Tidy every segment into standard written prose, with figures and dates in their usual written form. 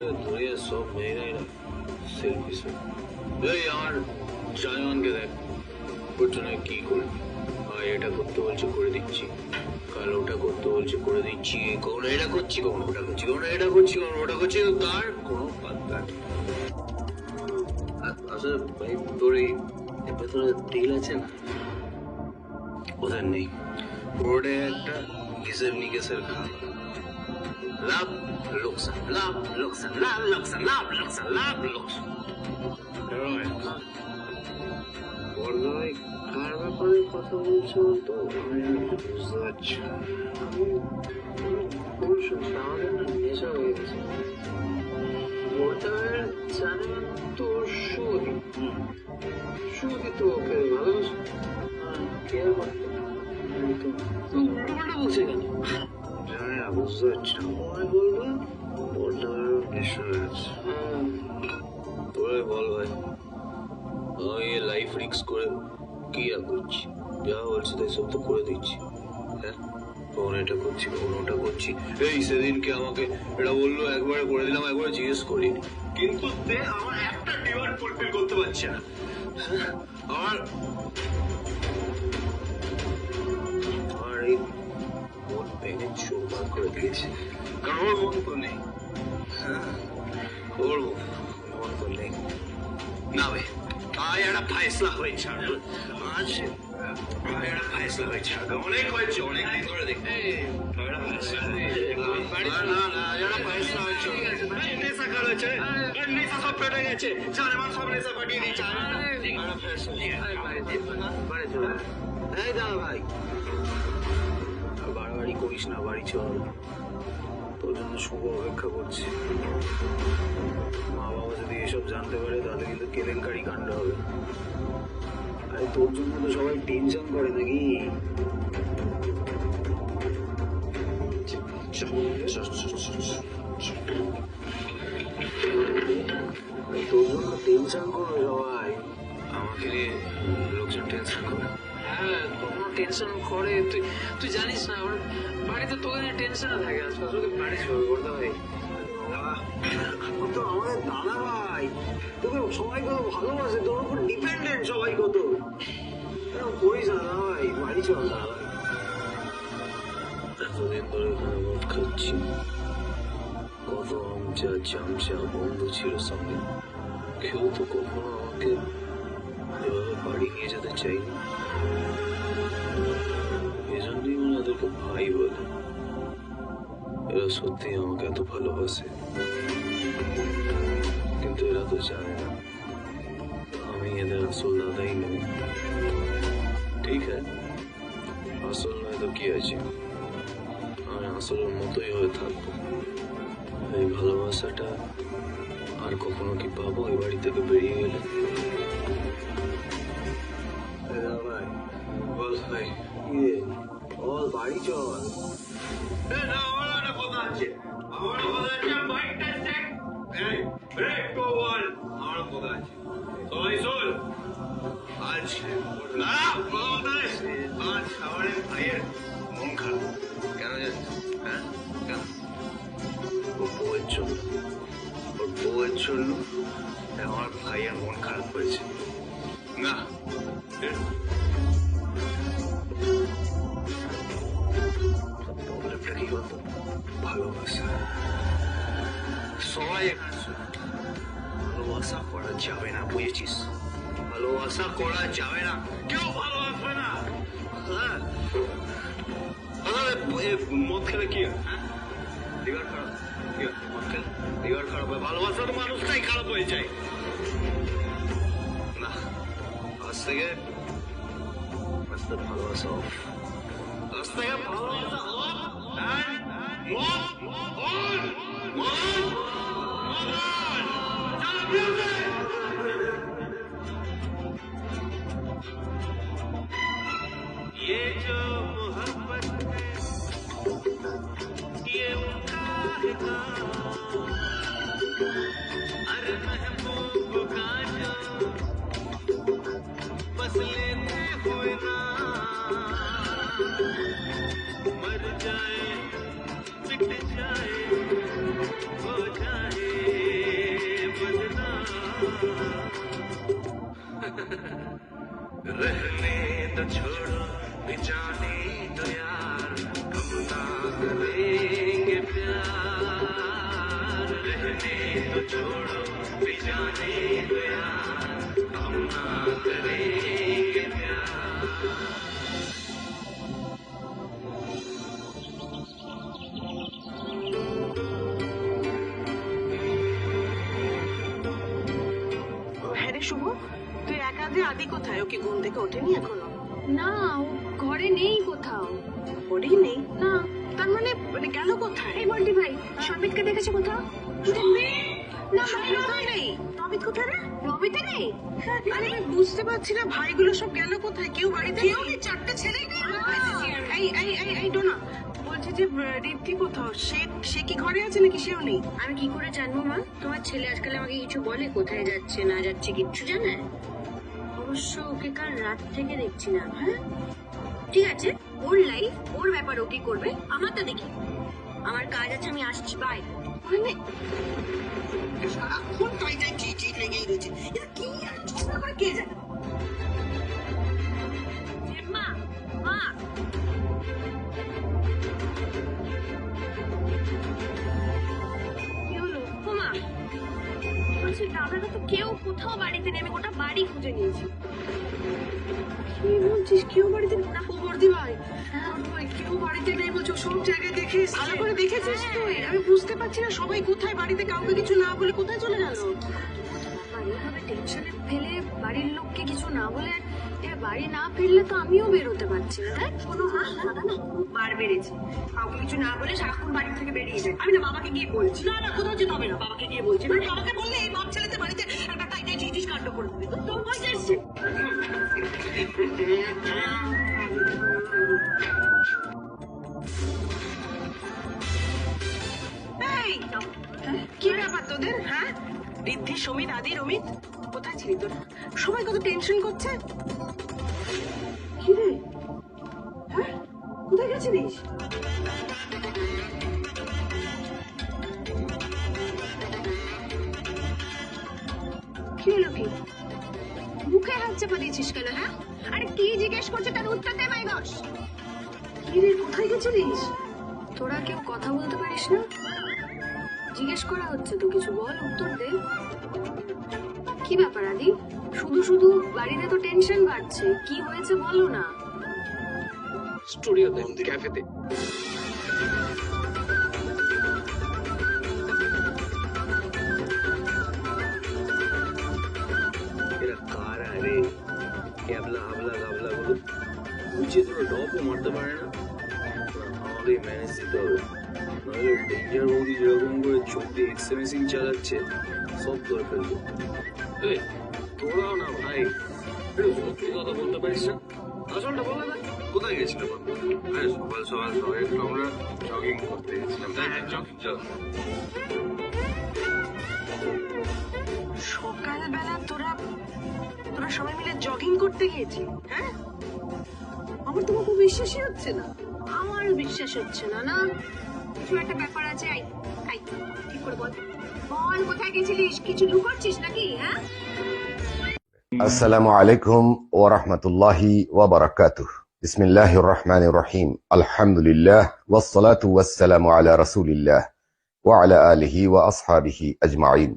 দুনিয়া সব মেয়েরাই না সেলফি সব। এই আমার জায়মানকে দেখ, ওর জন্য কি করবি? আর এটা করতে বলছে করে দিচ্ছি, কাল ওটা করতে বলছে করে দিচ্ছি, কখনো এটা করছি কখনো ওটা করছি, কখনো এটা করছি কখনো ওটা করছি, তার কোনো পাত্তা নেই। আসলে ভাই তোর এই ভেতরে তেল আছে না, ওদের নেই। ওটা একটা হিসেব নিকেশের খাওয়া, লাভ লোকসান, লাভ লোকসান, লাভ লোকসান, লাভ লোকসান, লাভ লোকসান। কার ব্যাপারে কথা বলছো তো আমি বুঝতে পারছি। আমাদের না নেশা হয়ে গেছে। জানেন তো সুদি, সুদি তো ওকে ভালোবাসে, কেয়ার করে। উল্টো পাল্টা বলছে কেন জানি না, বুঝতে পারছি না। মনে বলবো বলটা নেশা হয়ে গেছে। তোরে বল ভাই, আমি লাইফ রিক্স করে কি আর করছি? যা বলছি তাই সব তো করে দিচ্ছি। হ্যাঁ, কখন এটা করছি কখন ওটা করছি। এই সেদিনকে আমাকে এটা বললো, একবারে করে দিলাম, একবারে জিজ্ঞেস করিনি, কিন্তু আমার একটা ডিমান্ড ফুলফিল করতে পারছে না। আমার আমার এই মন ভেঙে চোরমার করে দিয়েছে, কারণ ওর মন তো নেই। হ্যাঁ, ওর মন তো নেই না ভাই। আজ একটা ফয়সলা হয়েছে, আজ একটা ফয়সলা হয়েছে, অনেক হয়েছে, অনেক দিন ধরে দেখতে ভাই। বাড়াবাড়ি করিস না, বাড়ি চল, তোর জন্য শুভ অপেক্ষা করছি। মা বাবা যদি এসব জানতে পারে তাহলে কিন্তু কেলেঙ্কারি কাণ্ড হবে। আরে তোর জন্য তো সবাই টেনশন করে নাকি? তোর জন্য টেনশন করবে সবাই, আমাকে নিয়ে লোকজন টেনশন করে। হ্যাঁ, কোনো টেনশন করে, তুই জানিস না ওর বাড়িতে তোকে নিয়ে টেনশনে থাকে। আসলে বাড়ি শুরু করতে হয়, তো আমাদের দাদা ভাই, তোকে সবাই কত ভালোবাসে, তোর উপর ডিপেন্ডেন্ট সবাই কত। করিস না দাদা ভাই, বাড়ি চল দাদা ভাই। এতদিন ধরে এখানে মদ খাচ্ছি, কত আমচা চামচা বন্ধু ছিল সঙ্গে, কেউ তো কখনো আমাকে এভাবে বাড়ি নিয়ে যেতে চাইনি। এজন্যই মনে ওদেরকে ভাই বলে। এরা সত্যি আমাকে এত ভালোবাসে, কিন্তু এরা তো জানে না আমি এদের আসল দাদাই নই। ঠিক হ্যাঁ, আসল নয় তো কি আছে, আমি আসলের মতোই হয়ে থাকবো। এই ভালোবাসাটা আর কখনো কি পাবো এই বাড়ি থেকে বেরিয়ে গেলে? ভাই বল ভাই, বল বাড়ি চল। আমার একটা কথা আছে, আমার কথা আছে, বাইকটা চেক, ব্রেক তো বল, আমার কথা আছে, সবাই শোন। আজ আজ আমার ভাইয়ের মন খারাপ, কেন জানিস? হ্যাঁ কেন? ওর বউয়ের জন্য, ওর বউয়ের জন্য আমার ভাইয়ের মন খারাপ হয়েছে না। প্রবলেমটা কি বলতো? ভালোবাসা। সবাই ভালোবাসা করা যাবে না, বুঝেছিস? ভালোবাসা করা যাবে না, কেউ ভালোবাসবে না। হ্যাঁ, মদ খেলে কি হয়? হ্যাঁ, লিভার খারাপ, মদ খেলে লিভার খারাপ হয়। ভালোবাসা তো মানুষটাই খারাপ হয়ে যায় না। আজ থেকে ভালোবাসা অফ, আজ থেকে ভালোবাসা অফ, মদ অন, মদ অন, চলো মিউজিক। ये जो मोहब्बत है ये उनका है काम, अरे महबूब का जो बस लेते हुए ना मर जाए, मिट जाए, हो जाए तो छोड़ो बेजाने तो यार हम ना करेंगे प्यार रहने तो छोड़ो बेजाने तो यार हम ना करेंगे प्यार হ্যাঁ রে শুভ, তুই একা যে আদি কোথায়? ওকে ঘুম থেকে ওঠেনি এখনো? না, ও ঘরে নেই কোথাও। ওরই নেই? না। তার মানে মানে গেল কোথায়? এই বল্টি ভাই, সমিতকে দেখেছে কোথাও? না, কোথায় নেই? রবিত কোথায় রে? রবিতে নেই। আরে আমি বুঝতে পারছি না, ভাইগুলো সব গেল কোথায়? কেউ বাড়িতে নেই? চারটে ছেলে এই এই এই এই ডোনা বলছে যে ঋদ্ধি কোথাও? সে কি ঘরে আছে নাকি সেও নেই? আমি কি করে জানবো মা? তোমার ছেলে আজকাল আমাকে কিছু বলে? কোথায় যাচ্ছে না যাচ্ছে কিচ্ছু জানে? অবশ্য ওকে কাল রাত থেকে দেখছি না। হ্যাঁ ঠিক আছে, ওর লাইফ, ওর ব্যাপার, ও কি করবে আমারটা দেখি। আমার কাজ আছে, আমি আসছি, বাই। মানে সারাক্ষণ টাইটাই টি লেগেই রয়েছে। এটা কি আর ঝগড়া করে কে জানে? মা, মা, কি হলো? ও মা, বলছি দাদাটা তো কেউ কোথাও বাড়িতে নেই, আমি গোটা বাড়ি খুঁজে নিয়েছি। কি বলছিস? কেউ বাড়িতে না? ও বর্দি ভাই, ওই কেউ বাড়িতে নেই বলছো? সব জায়গায় দেখে ভালো করে দেখেছিস তুই? আমি বুঝতে পারছি না সবাই কোথায়, বাড়িতে কাউকে কিছু না বলে কোথায় চলে গেল? এইভাবে টেনশনে ফেলে বাড়ির লোককে কিছু না বলে বাড়ি না ফিরলে তো আমিও বেরোতে পারছি না। দেখ শোনো মা, দাদা না খুব বার বেড়েছে, কাউকে কিছু না বলে সারাক্ষণ বাড়ি থেকে বেরিয়ে যায়। আমি না বাবাকে গিয়ে বলছি। না না, কোথাও যেতে হবে না, বাবাকে গিয়ে বলছি। মানে বাবাকে বললে এই বাপ ছেলেতে বাড়িতে একটা টাইটাই টিটিস কাণ্ড করে দেবে। তোর বয়স এসছে। এই কি ব্যাপার তোদের? হ্যাঁ, ঋদ্ধি, সমিত, আদি, রমিত কোথায় ছিলি তোরা? সবাই কত টেনশন করছে। কি রে? হ্যাঁ, কোথায় গেছিলিস? কি হলো? কি মুখে হাত চাপা দিয়েছিস কেন? হ্যাঁ, আরে কি জিজ্ঞেস করছে তার উত্তর দে মাইনস। কি রে, কোথায় গেছিলিস? তোরা কেউ কথা বলতে পারিস না? জিজ্ঞেস করা হচ্ছে তো, কিছু বল, উত্তর দে। কি ব্যাপার আদি? শুধু শুধু বাড়িতে তো টেনশন বাড়ছে, কি হয়েছে বলো না। স্টুডিওতে, ক্যাফেতে। এরা কারা রে? ক্যাবলা হাবলা গাবলা গুলো বুঝে তোরা ডপও মারতে পারে না। আমাদের ম্যানেজ দিতে হবে, নাহলে ডেঞ্জার বৌদি যেরকম করে চোখ দিয়ে এক্সএমএসিং চালাচ্ছে সব করে ফেলবো। এই তোরাও না ভাই, একটু সত্যি কথা বলতে পারিস না? আসলটা বলে না, কোথায় গেছিলাম? আরে সকাল সকাল সবাই একটু আমরা জগিং করতে গেছিলাম। জগিং চল। সকালবেলা তোরা সবাই মিলে জগিং করতে গিয়েছিস? হ্যাঁ, আমার তোমার খুব বিশ্বাসই হচ্ছে না। আমার বিশ্বাস হচ্ছে না। না, কিছু একটা ব্যাপার আছে। আই আই, ঠিক করে বল, বল কোথায় গেছিলিস? কিছু লুকোচ্ছিস নাকি? হ্যাঁ, আসসালামু আলাইকুম ওয়া রাহমাতুল্লাহি ওয়া বারাকাতুহ। বিসমিল্লাহির রহমানির রহিম। আলহামদুলিল্লাহ ওয়াস সালাতু ওয়াস সালামু আলা রাসূলিল্লাহ ওয়া আলা আলিহি ওয়া আসহাবিহি আজমাইন।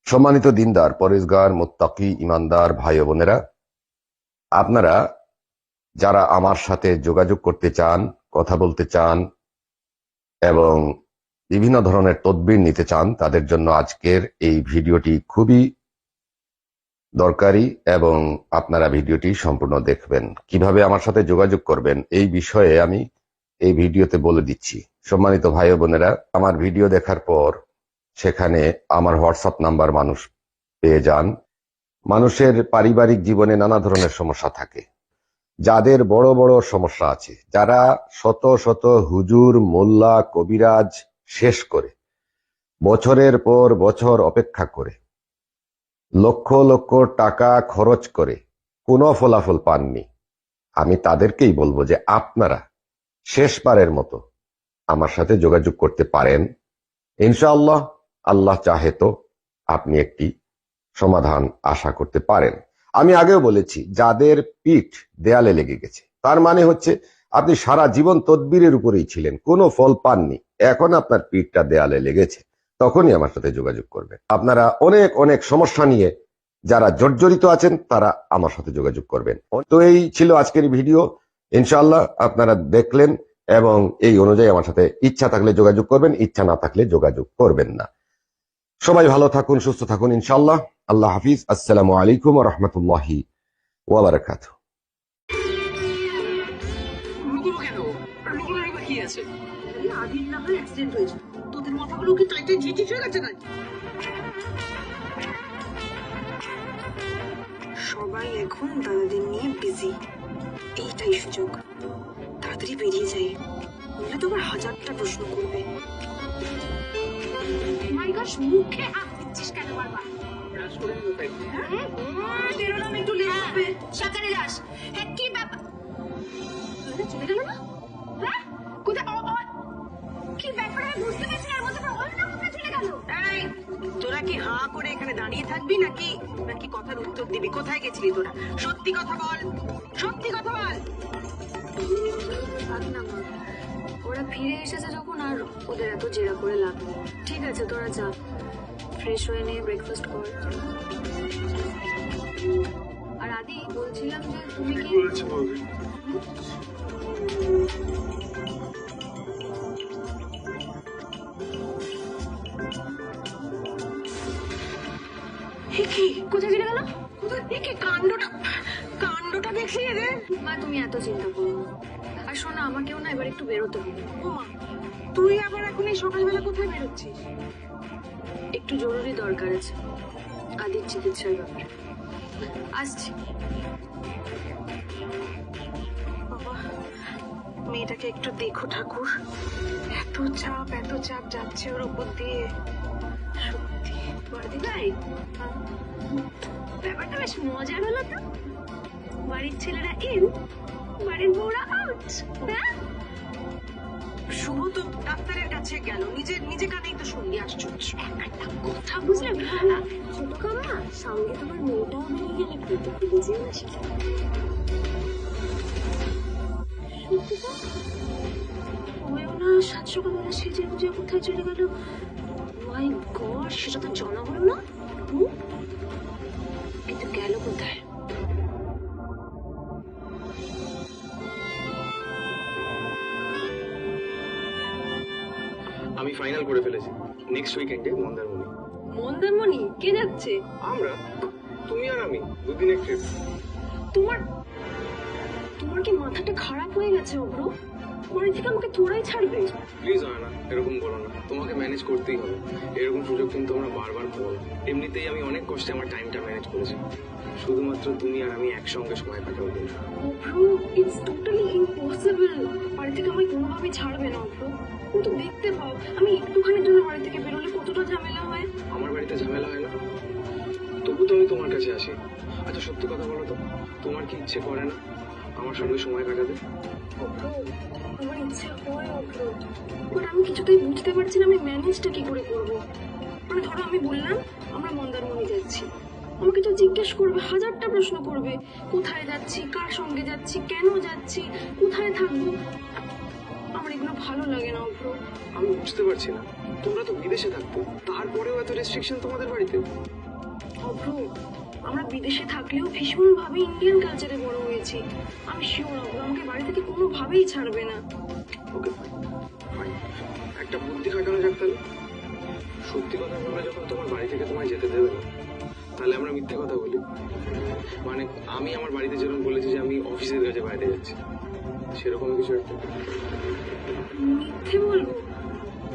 সম্মানিত দিনদার, পরেজগার, মুত্তাকি, ইমানদার ভাই ও বোনেরা, আপনারা যারা আমার সাথে যোগাযোগ করতে চান, কথা বলতে চান এবং বিভিন্ন ধরনের তদবির নিতে চান, তাদের জন্য আজকের এই ভিডিওটি খুবই দরকারি এবং আপনারা ভিডিওটি সম্পূর্ণ দেখবেন। কিভাবে আমার সাথে যোগাযোগ করবেন এই বিষয়ে আমি এই ভিডিওতে বলে দিচ্ছি। সম্মানিত ভাই ও বোনেরা, আমার ভিডিও দেখার পর সেখানে আমার হোয়াটসঅ্যাপ নাম্বার মানুষ পেয়ে যান। মানুষের পারিবারিক জীবনে নানা ধরনের সমস্যা থাকে। যাদের বড় বড় সমস্যা আছে, যারা শত শত হুজুর, মোল্লা, কবিরাজ শেষ করে বছরের পর বছর অপেক্ষা করে লক্ষ লক্ষ টাকা খরচ করে কোনো ফলাফল পাননি, আমি তাদেরকেই বলবো যে আপনারা শেষবারের মতো আমার সাথে যোগাযোগ করতে পারেন। ইনশাআল্লাহ, আল্লাহ চাহে তো আপনি একটি সমাধান আশা করতে পারেন। আমি আগেও বলেছি, যাদের পিঠ দেয়ালে লেগে গেছে তার মানে হচ্ছে আপনি সারা জীবন তদবিরের উপরেই ছিলেন, কোনো ফল পাননি, এখন আপনার পিঠটা দেয়ালে লেগেছে, তখনই আমার সাথে যোগাযোগ করবেন। আপনারা অনেক অনেক সমস্যা নিয়ে যারা জর্জরিত আছেন তারা আমার সাথে যোগাযোগ করবেন। তো এই ছিল আজকের ভিডিও, ইনশাআল্লাহ আপনারা দেখলেন এবং এই অনুযায়ী আমার সাথে ইচ্ছা থাকলে যোগাযোগ করবেন, ইচ্ছা না থাকলে যোগাযোগ করবেন না। সবাই ভালো থাকুন, সুস্থ থাকুন ইনশাআল্লাহ। আল্লাহ হাফিজ। আসসালামু আলাইকুম ওয়া রাহমাতুল্লাহি ওয়া বারাকাতুহু। লুকোবো কেন? লুকোনোর কি আছে? আদির না হয় অ্যাক্সিডেন্ট হয়েছে, তোদের মাথাগুলো কি টাইটে ঝিটি হয়ে গেছে নাকি? সবাই এখন দাদাদের নিয়ে বিজি, এইটাই সুযোগ। তাড়াতাড়ি বেরিয়ে যাই, বললে তো আবার হাজারটা প্রশ্ন করবে। মাই গশ, মুখে হাত দিচ্ছিস কেন বারবার? বেরোলাম একটু লেট হবে। সকালে যাস। হ্যাঁ, কি ব্যাপার? তোরা চলে গেল না? হ্যাঁ, কোথায়? কি ব্যাপার আমি বুঝতে পারছি না, এর মধ্যে অন্য কোথায় চলে গেল? এই, তোরা কি হাঁ করে এখানে দাঁড়িয়ে থাকবি নাকি নাকি কথার উত্তর দিবি? কোথায় গেছিলি তোরা? সত্যি কথা বল, সত্যি কথা বল। থাক না মা, ওরা ফিরে এসেছে যখন আর ওদের এত জেরা করে লাভ নেই। ঠিক আছে, তোরা যা, ফ্রেশ হয়ে নিয়ে ব্রেকফাস্ট কর। আর আদি, বলছিলাম যে তুমি কি কি কোথায় চলে গেল? কোথায় কি কাণ্ডটা দেখছি রে। মা, তুমি এত চিন্তা করো না। আর শোনো, আমাকেও না এবার একটু বেরোতে হবে। ও মা, তুই আবার এখন এই সকালবেলা কোথায় বেরোচ্ছিস? একটু জরুরি দরকার আছে, আদির চিকিৎসার ব্যাপারে। আসছি। বাবা, মেয়েটাকে একটু দেখো ঠাকুর, এত চাপ যাচ্ছে ওর উপর দিয়ে। সত্যি বড়দি ভাই, ব্যাপারটা বেশ মজার হলো তো। বাড়ির ছেলেরা ইন, বাড়ির বউরা আউট। হ্যাঁ, শুভ তো ডাক্তারের কাছে গেল, নিজে কানেই তো শুনলি। আশ্চর্য একটা কথা বুঝলে না, ছোট কাম্মা, সঙ্গে তোমার মেয়েটাও বেরিয়ে গেলে কিন্তু ভুলে যেও না সেটা। ওও না সাত সকালবেলা সেজে গুজে কোথায় চলে গেল? মাই গড, সেটা তো জানা হলো না। কিন্তু গেল কোথায়? আমি ফাইনাল করে ফেলেছি, নেক্সট উইকেন্ডে মন্দারমণি। মন্দারমণি? কে যাচ্ছে? আমরা, তুমি আর আমি, দুদিনের ট্রিপ। তোমার তোমার কি মাথাটা খারাপ হয়ে গেছে অব্র? বাড়ি থেকে আমাকে তোরাই ছাড়বে? প্লিজ হয় না, এরকম করো না, তোমাকে ম্যানেজ করতেই হবে। এরকম সুযোগ কিন্তু আমরা বারবার পাবো না। এমনিতেই আমি অনেক কষ্টে আমার টাইমটা ম্যানেজ করেছি, শুধুমাত্র তুমি আর আমি একসঙ্গে সময় কাটাবো কিন্তু। অব্র, ইটস টোটালি ইম্পসিবল। বাড়ি থেকে আমায় কোনোভাবেই ছাড়বে না অব্র। কিন্তু দেখতে পাও, আমি একটুখানির জন্য বাড়ি থেকে বেরোলে কতটা ঝামেলা হয়। আমার বাড়িতে ঝামেলা হয় না, তবু তো আমি তোমার কাছে আসি। আচ্ছা সত্যি কথা বলো তো, তোমার কি ইচ্ছে করে না আমার সঙ্গে সময় কাটাতে? অব্র, আমার ইচ্ছে হয় অব্র, বাট আমি কিছুতেই বুঝতে পারছি না আমি ম্যানেজটা কি করে করবো। মানে ধরো আমি বললাম আমরা মন্দারমণি যাচ্ছি, আমাকে তো জিজ্ঞেস করবে, হাজারটা প্রশ্ন করবে। কোথায় যাচ্ছি, কার সঙ্গে যাচ্ছি, কেন যাচ্ছি, কোথায় থাকবো। আমার এগুলো ভালো লাগে না অব্র। আমি বুঝতে পারছি না, তোমরা তো বিদেশে থাকতো, তারপরেও এত রেস্ট্রিকশন তোমাদের বাড়িতে। অব্র, আমরা বিদেশে থাকলেও ভীষণ ভাবে ইন্ডিয়ান কালচারে বড় হয়েছি। আমি শিওর অব্র, আমাকে বাড়ি থেকে কোনোভাবেই ছাড়বে না। ওকে ফাইন, একটা বুদ্ধি খাটানো যাক তাহলে। সত্যি কথা বলে যখন তোমার বাড়ি থেকে তোমায় যেতে দেবে না, তাহলে আমরা মিথ্যে কথা বলি। মানে আমি আমার বাড়িতে যেরকম বলেছি যে আমি অফিসের কাছে বাইরে যাচ্ছি, সেরকম কিছু একটা। মিথ্যে বলবো?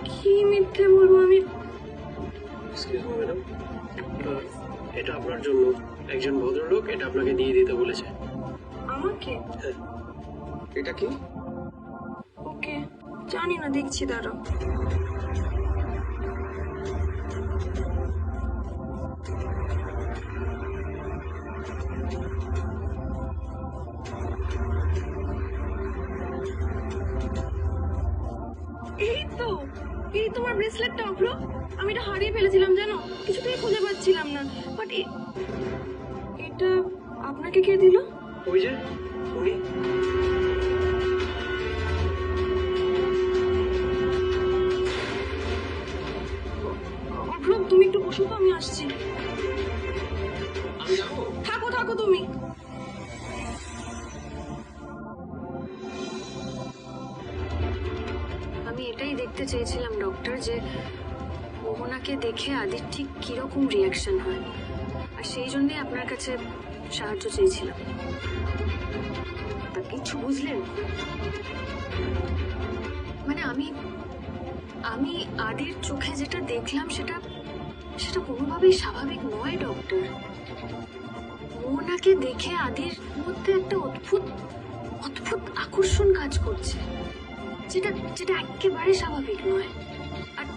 কি মিথ্যে বলবো আমি? এক্সকিউজ মি ম্যাডাম, এটা আপনার জন্য। একজন ভদ্রলোক এটা আপনাকে দিয়ে দিতে বলেছে। আমাকে? হ্যাঁ। এটা কি? ওকে, জানি না, দেখছি দাঁড়াও। এই তোমার ব্রেসলেটটা অভ্র, আমি এটা হারিয়ে ফেলেছিলাম জানো, কিছুতেই খুঁজে পাচ্ছিলাম না। বাট এটা ওনাকে কে দিল? ওই যে উনি। অভ্র, তুমি একটু বসো তো, আমি আসছি। আমি যাবো। থাকো থাকো তুমি। আমি এটাই দেখতে চেয়েছিলাম ডক্টর, যে মোহনাকে দেখে আদির ঠিক কিরকম রিয়াকশন হয়, আর সেই জন্যই আপনার কাছে সাহায্য চেয়েছিলাম। তা কিছু বুঝলেন? মানে আমি আমি আদির চোখে যেটা দেখলাম সেটা সেটা কোনোভাবেই স্বাভাবিক নয় ডক্টর। মোহনাকে দেখে আদির মধ্যে একটা অদ্ভুত অদ্ভুত আকর্ষণ কাজ করছে, যেটা যেটা একেবারে স্বাভাবিক নয়। আর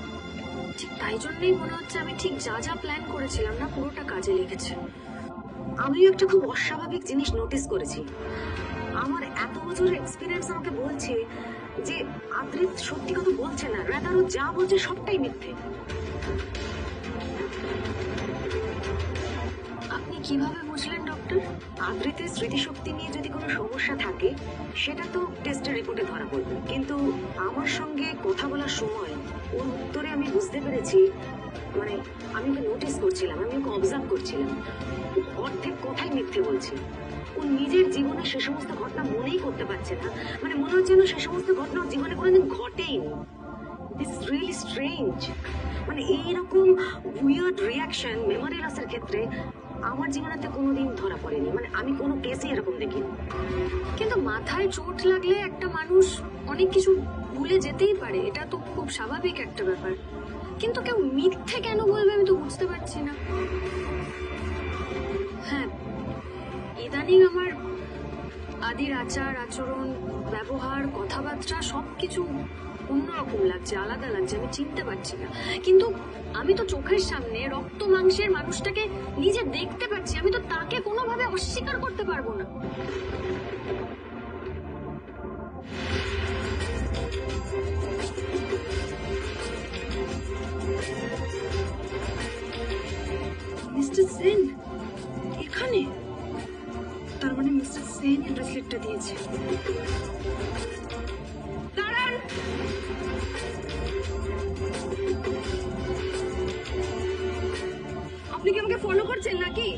ঠিক তাই জন্যই মনে হচ্ছে আমি ঠিক যা যা প্ল্যান করেছিলাম না, পুরোটা কাজে লেগেছে। আমিও একটা খুব অস্বাভাবিক জিনিস নোটিস করেছি। আমার এত বছরের এক্সপিরিয়েন্স আমাকে বলছে যে আদ্রিত সত্যি কথা বলছে না, রাদার ও যা বলছে সবটাই মিথ্যে। আপনি কিভাবে বুঝলেন ডক্টর? আদ্রিতের স্মৃতিশক্তি নিয়ে যদি কোনো সমস্যা থাকে সেটা তো টেস্টের রিপোর্টে ধরা পড়বে, কিন্তু আমার সঙ্গে কথা বলার সময় ওর উত্তরে আমি বুঝতে পেরেছি, মানে আমি ওকে নোটিস করছিলাম, আমি ওকে অবজার্ভ করছিলাম, ও অর্ধেক কথাই মিথ্যে বলছে। ও নিজের জীবনে সে সমস্ত ঘটনা মনেই করতে পারছে না, মানে মনে হচ্ছে যেন সে সমস্ত ঘটনা ওর জীবনে কোনোদিন ঘটেইনি। This is really strange. মানে এইরকম উইয়ার্ড রিয়াকশন মেমোরি লসের ক্ষেত্রে আমার জীবনেতে কোনোদিন ধরা পড়েনি, মানে আমি কোনো কেসে এরকম দেখিনি। কিন্তু মাথায় চোট লাগলে একটা মানুষ অনেক কিছু ভুলে যেতেই পারে, এটা তো খুব স্বাভাবিক একটা ব্যাপার। কিন্তু কেউ মিথ্যে কেন বলবে আমি তো বুঝতে পারছি না। হ্যাঁ, ইদানিং আমার আদির আচার আচরণ, ব্যবহার, কথাবার্তা সবকিছু অন্যরকম লাগছে, আলাদা লাগছে, আমি চিনতে পারছি না। কিন্তু আমি তো চোখের সামনে রক্ত মাংসের মানুষটাকে নিজে দেখতে পাচ্ছি, আমি তো তাকে কোনোভাবে অস্বীকার করতে পারবো না। মিস্টার সেন এখানে? তার মানে মিস্টার সেন এই ব্রেসলেটটা দিয়েছে। দাঁড়ান! আপনি কি আমাকে ফলো করছেন নাকি?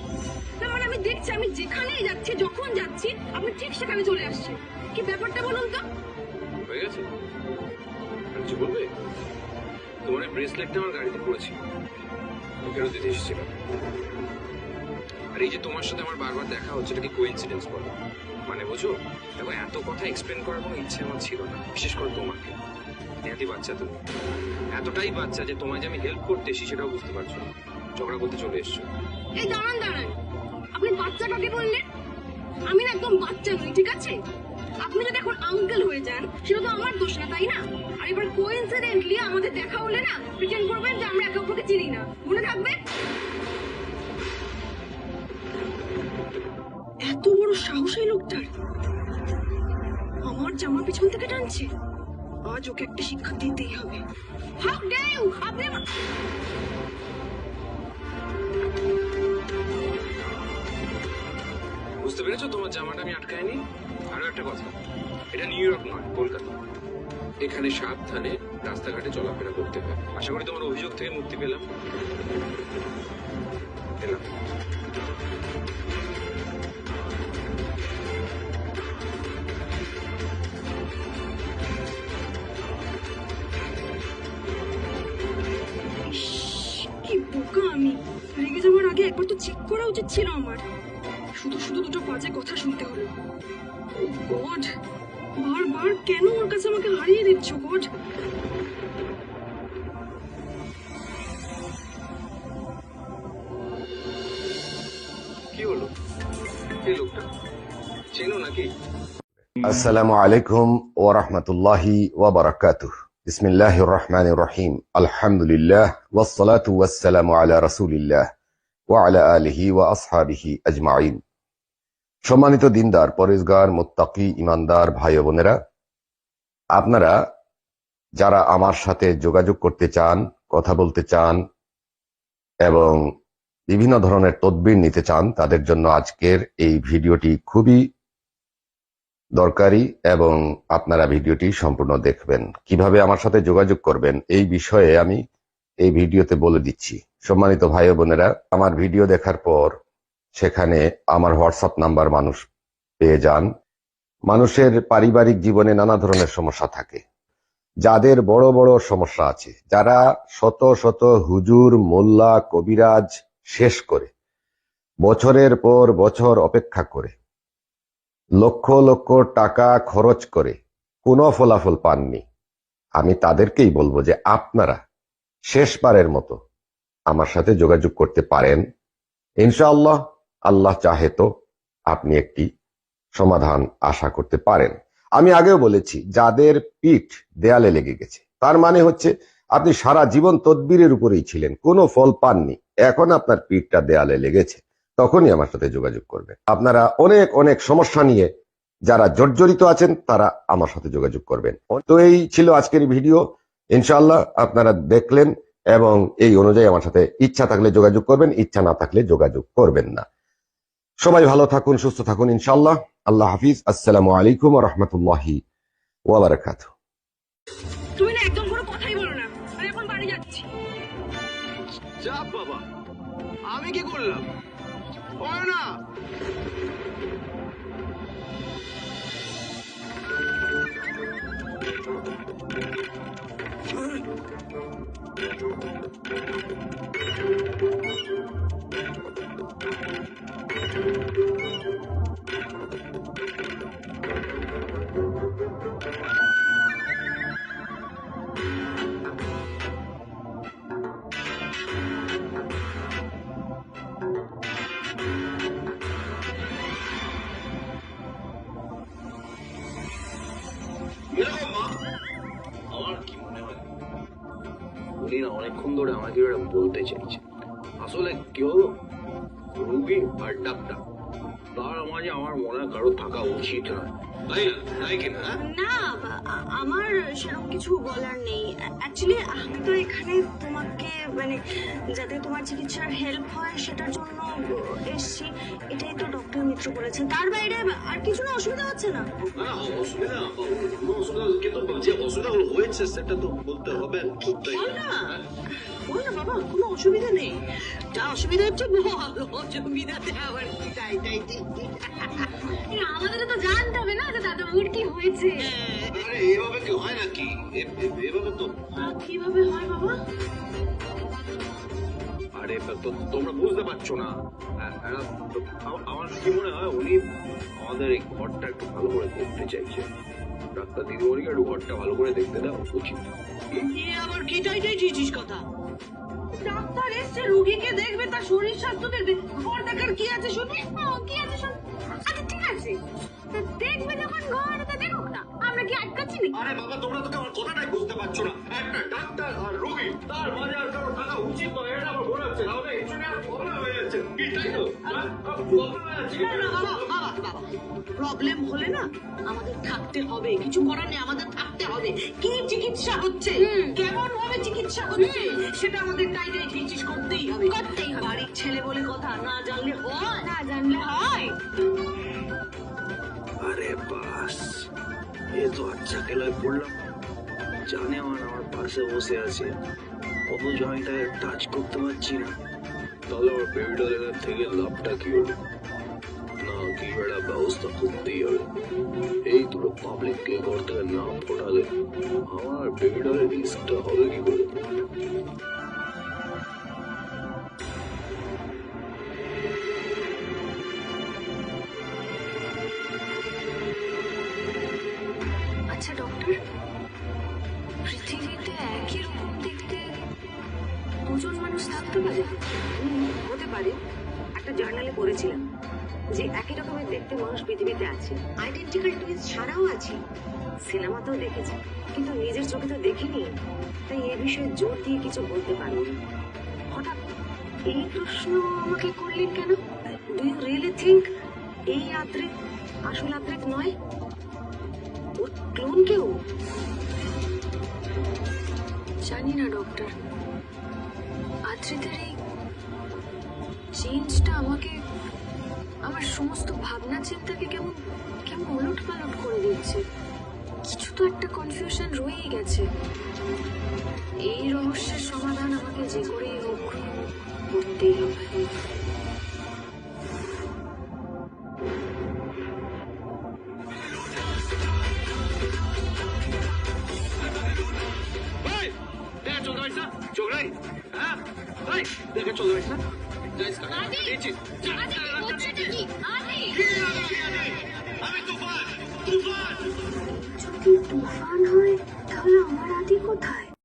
না মানে আমি দেখছি, আমি যেখানেই যাচ্ছি, যখন যাচ্ছি, আপনি ঠিক সেখানে চলে আসছেন। কি ব্যাপারটা বলুন তো? হয়ে গেছে? আর কিছু বলবে? তোমার এই ব্রেসলেটটা আমার গাড়িতে পড়েছি, ফেরত দিতে এসেছিলাম। আর এই যে তোমার সাথে আমার বারবার দেখা হচ্ছে, এটা কি কোইন্সিডেন্স বলো? মানে বুঝো, দেখো এত কথা এক্সপ্লেন করার কোনো ইচ্ছে আমার ছিল না, বিশেষ করে তোমাকে। এতই বাচ্চা তুমি, এতটাই বাচ্চা যে তোমায় যে আমি হেল্প করতে এসি সেটাও বুঝতে পারছো না, ঝগড়া করতে চলে এসছো। এই দাঁড়ান দাঁড়ান, আপনি বাচ্চা কাকে বললেন? আমি না একদম বাচ্চা নই, ঠিক আছে? আপনি যদি এখন আঙ্কেল হয়ে যান সেটা তো আমার দোষ না, তাই না? আর এবার কোইন্সিডেন্টলি আমাদের দেখা হলে না প্রিটেন্ড করবেন যে আমরা একে অপরকে চিনি না, মনে থাকবে? এত বড় সাহস এই লোকটার, আমার জামার পিছন থেকে টানছে। আজ ওকে একটা শিক্ষা দিতেই হবে। How dare you! আপনি বুঝতে পেরেছো তোমার জামাটা আমি আটকাইনি? আরো একটা কথা, এটা নিউ ইয়র্ক নয়, কলকাতা। এখানে সাবধানে রাস্তাঘাটে চলাফেরা করতে হয়। আশা করি তোমার অভিযোগ থেকে মুক্তি পেলাম। এলাম। কি বোকা আমি! রেগে যাওয়ার আগে একবার তো চেক করা উচিত ছিল আমার। শুধু শুধু দুটো বাজে কথা শুনতে হলো। ও গড, বারবার কেন ওর কাছে আমাকে হারিয়ে দিচ্ছ গড? কি হলো? এই লোকটা চেনো নাকি? আসসালামু আলাইকুম ওয়া রাহমাতুল্লাহি ওয়া বারাকাতুহু। বিসমিল্লাহির রহমানির রহিম। আলহামদুলিল্লাহ ওয়াসসালাতু ওয়াসসালামু আলা রাসূলিল্লাহ ওয়া আলা আলিহি ওয়া আসহাবিহি আজমাইন। সম্মানিত দিনদার, পরেজগার, মুত্তাকি, ইমানদার ভাই ও বোনেরা, আপনারা যারা আমার সাথে যোগাযোগ করতে চান, কথা বলতে চান এবং বিভিন্ন ধরনের তদবির নিতে চান তাদের জন্য আজকের এই ভিডিওটি খুবই দরকারি এবং আপনারা ভিডিওটি সম্পূর্ণ দেখবেন। কিভাবে আমার সাথে যোগাযোগ করবেন এই বিষয়ে আমি এই ভিডিওতে বলে দিচ্ছি। সম্মানিত ভাই ও বোনেরা, আমার ভিডিও দেখার পর সেখানে আমার হোয়াটসঅ্যাপ নাম্বার মানুষ পেয়ে যান। মানুষের পারিবারিক জীবনে নানা ধরনের সমস্যা থাকে, যাদের বড় বড় সমস্যা আছে, যারা শত শত হুজুর, মোল্লা, কবিরাজ শেষ করে বছরের পর বছর অপেক্ষা করে লক্ষ লক্ষ টাকা খরচ করে কোনো ফলাফল পাননি, আমি তাদেরকেই বলবো যে আপনারা শেষবারের মতো আমার সাথে যোগাযোগ করতে পারেন। ইনশাআল্লাহ, আল্লাহ চাহে তো আপনি একটি সমাধান আশা করতে পারেন। আমি আগেও বলেছি, যাদের পিঠ দেয়ালে লেগে গেছে তার মানে হচ্ছে আপনি সারা জীবন তদবিরের উপরেই ছিলেন, কোনো ফল পাননি, এখন আপনার পিঠটা দেয়ালে লেগেছে, তখনই আমার সাথে যোগাযোগ করবেন। আপনারা অনেক অনেক সমস্যা নিয়ে যারা জর্জরিত আছেন তারা আমার সাথে যোগাযোগ করবেন। তো এই ছিল আজকের ভিডিও, ইনশাআল্লাহ আপনারা দেখলেন এবং এই অনুযায়ী আমার সাথে ইচ্ছা থাকলে যোগাযোগ করবেন, ইচ্ছা না থাকলে যোগাযোগ করবেন না। সবাই ভালো থাকুন, সুস্থ থাকুন ইনশাআল্লাহ। আল্লাহ হাফিজ। আসসালামু আলাইকুম ওয়া রাহমাতুল্লাহি ওয়া বারাকাতুহু। তুমি না একদম কোনো কথাই বলো না, আমি এখন বাড়ি যাচ্ছি। চাপ বাবা, আমি কি করলাম? হয় না। এরকম মা, আমার কি মনে হয় উনি না অনেকক্ষণ ধরে আমাকে এটা বলতে চাইছে। আসলে কি হলো, রুগী আর ডাক্তার তার মাঝে আমার মনে হয় কারো থাকা উচিত নয়, তাই না? তাই কিনা? না, আমার সেরকম কিছু বলার নেই। অ্যাকচুয়ালি আমি তো এখানে তোমাকে মানে যাতে তোমার চিকিৎসার হেল্প হয় সেটার জন্য এসছি, এটাই তো ডক্টর মিত্র বলেছে। তার বাইরে আর কিছু না, অসুবিধা হচ্ছে না? না অসুবিধা, কোনো অসুবিধা, কিন্তু যে অসুবিধা হয়েছে সেটা তো বলতে হবে। বল না, বল না বাবা, কোনো অসুবিধা নেই। যা অসুবিধা হচ্ছে বল, অসুবিধাতে আবার কি তাই আমাদের তো জানতে হবে না যে দাদাবাবুর কি হয়েছে। আরে এভাবে কি হয় নাকি? এভাবে তো কিভাবে হয় বাবা? আরে তোমরা বুঝতে পারছো না। আমার কি মনে হয় উনি আমাদের এই ঘরটা একটু ভালো করে দেখতে চাইছে। ডাক্তার দিদিমণিকে একটু ঘরটা ভালো করে দেখতে দেওয়া উচিত। আবার কি চাইছিস কথা? ডাক্তার এসছে, রোগীকে দেখবে, তার শরীর স্বাস্থ্য দেখবে, ঘর দেখার কি আছে শুনি? কি আছে শোন। আচ্ছা ঠিক আছে, দেখবে যখন ঘর তা দেখুক না, আমরা কি আটকাচ্ছি নাকি? আরে বাবা, তোমরা তো আমার কথাটাই বুঝতে পারছো না। একটা ডাক্তার আর রোগী, তার মাঝে আর কারো থাকা উচিত নয়, এটা আমার মনে হচ্ছে। তাহলে ইন্স্যুরেন্স প্রবলেম হয়ে যাচ্ছে, কি তাই তো? প্রবলেম হয়ে যাচ্ছে। না বাবা, প্রবলেম হলে না আমাদের থাকতে হবে, কিছু করার নেই, আমাদের থাকতে হবে। কি চিকিৎসা হচ্ছে, কেমন ভাবে চিকিৎসা হচ্ছে, সেটা আমাদের ডাইরেক্ট করতেই হবে। বাড়ির ছেলে বলে কথা, না জানলে হয়? না জানলে হয়? আরে বাস, এ তো আচ্ছা খেলায় পড়লাম। জানে আমার পাশে বসে আছে, অথচ আমি তাকে টাচ করতে পারছি না। তাহলে আমার বেবি ডলের থেকে লাভটা কি হলো? না, কি একটা ব্যবস্থা করতেই হবে। এই দুটো পাবলিককে ঘর থেকে না ফোটালে আমার বেবি ডলের রিস্কটা হবে কি করে? আচ্ছা ডক্টর, পৃথিবীতে একই রকম দেখতে দুজন মানুষ থাকতে পারে? হতে পারে। একটা জার্নালে পড়েছিলাম যে একই রকমের দেখতে মানুষ পৃথিবীতে আছে, আইডেন্টিক্যাল টুইন্স ছাড়াও আছে। সিনেমাতেও দেখেছি, কিন্তু নিজের চোখে তো দেখিনি, তাই এ বিষয়ে জোর দিয়ে কিছু বলতে পারবো না। হঠাৎ এই প্রশ্ন আমাকে করলেন কেন? ডু ইউ রিয়েলি থিঙ্ক এই আদ্রিক আসল আদ্রিক নয়, ওর ক্লোন কেউ? জানি না ডক্টর, আদ্রিতের এই চেঞ্জটা আমাকে, আমার সমস্ত ভাবনা চিন্তাকে কেমন কেমন ওলট পালট করে দিচ্ছে। কিছু তো একটা কনফিউশন রয়েই গেছে। এই রহস্যের সমাধান আমাকে যে করেই হোক করতেই হবে। দেখা চলতে পারিস না চোখ নাই হ্যাঁ দেখা চলতে পারিস না যদি তুফান হয়